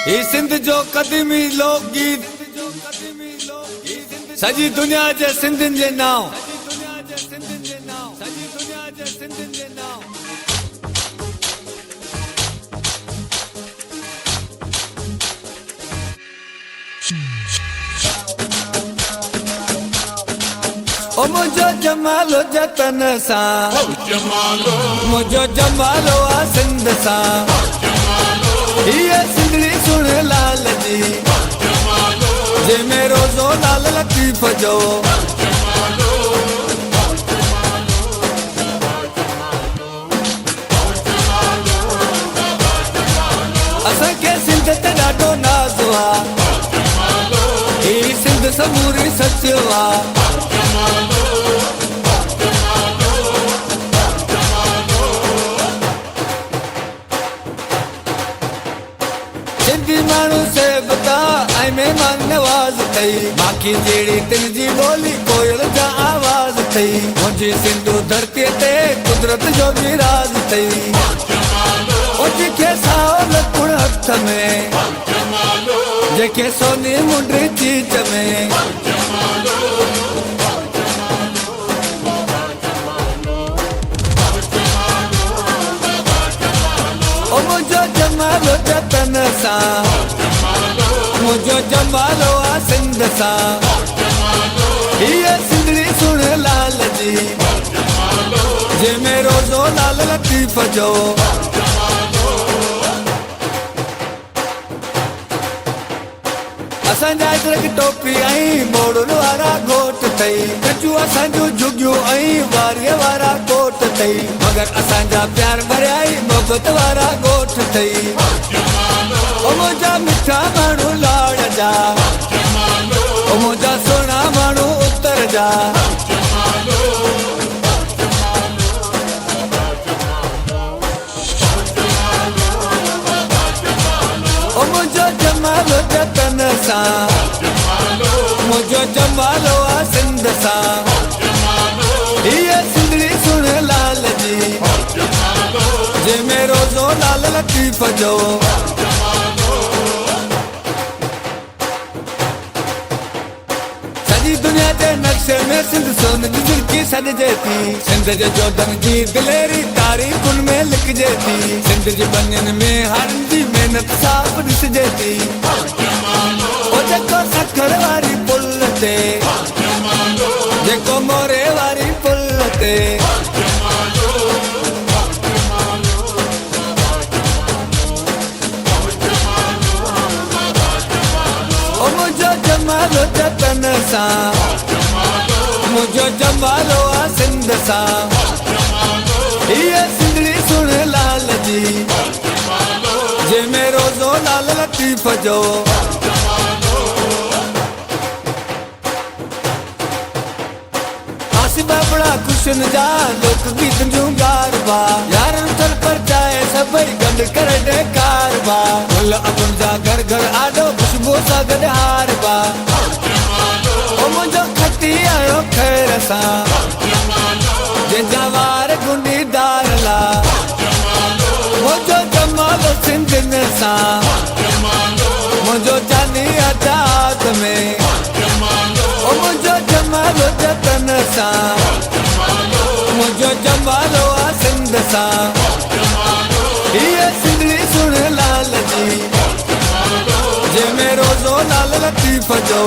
ये सिंध जो कदीमी लोकगीत सजी दुनिया जे सिंधियुनि जे नाव ओ मुझो जमालो जतन सा मुझो जमालो आ सिंध सा ये सिंधड़ी सुन लाल जी जे मेरो जो लाल लतीफ जो असां के सिंध ते ॾाढो नाज़ आ ही सिंध समूरी सच आ सिंधी माण्हू से बता ऐं महिमान नवाज़ थई बाक़ी जहिड़ी तिन जी ॿोली कोयल जा आवाज़ थई मुंहिंजी सिंधू धरतीअ ते कुदरत जो बि राज़ थई जेके साओ लकुण हथ में जेके सोनी मुंडी चीच में ओ मुझो जमालो जतन सा मुझो जमालो आ सिंध सा ये सिंधड़ी सुन लाल जी जे मेरो जो लाल लतीफ जो असांजा अजरक टोपी ऐं मोड़ुन वारा घोट थई कचू असांजूं झुगियूं ऐं वारीअ वारा कोट थई मगर असांजा प्यार भरिया मोहबत वारा ॻोठ थई ओ मुंहिंजा मिठा माण्हू लाड़ जा ओ मुंहिंजा सुहिणा माण्हू उत्तर जा ओ मुंहिंजो जमालो जतन सा मुंहिंजो जमालो आ सिंध सा ये सिंधड़ी सुन लाल जी जे मेरो जो लाल लतीफ जो सॼी दुनिया जे नक्शे में सिंध सोन जी झिरकी सॾिजे थी सिंध जे जोधन जी दिलेरी तारीख़ुनि में लिखिजे थी सिंध जी बनियुनि में हारनि जी महिनत साफ़ ॾिसिजे थी ओ जेको सखर वारी पुल ते जेको मोरे वारी पुल ते ओ मुझो जमालो जतन सा मुझो जमालो आ सिंध सा ये सिंधड़ी सुन लाल जी जे मेरो जो लाल लतीफ जो आसिबा बड़ा खुशन जा लोक गीत जूं गारबा यारन तर पर जाए सभई गंड कर दे कारबा फुल अबुन जा घर घर आडो खुशबू सा गॾ हारबा ओ मुंहिंजो खटी आयो खैर सा जंहिंजा वार गुंडीदार ला मुंहिंजो जमालो सिंधियुनि सा मुंहिंजो जानी आजाद में ओ मुंहिंजो जमालो जतन सा मुंहिंजो जमालो आ सिंध सा ये सिंधड़ी सुन लाल जी जे मेरो जो लाल लतीफ जो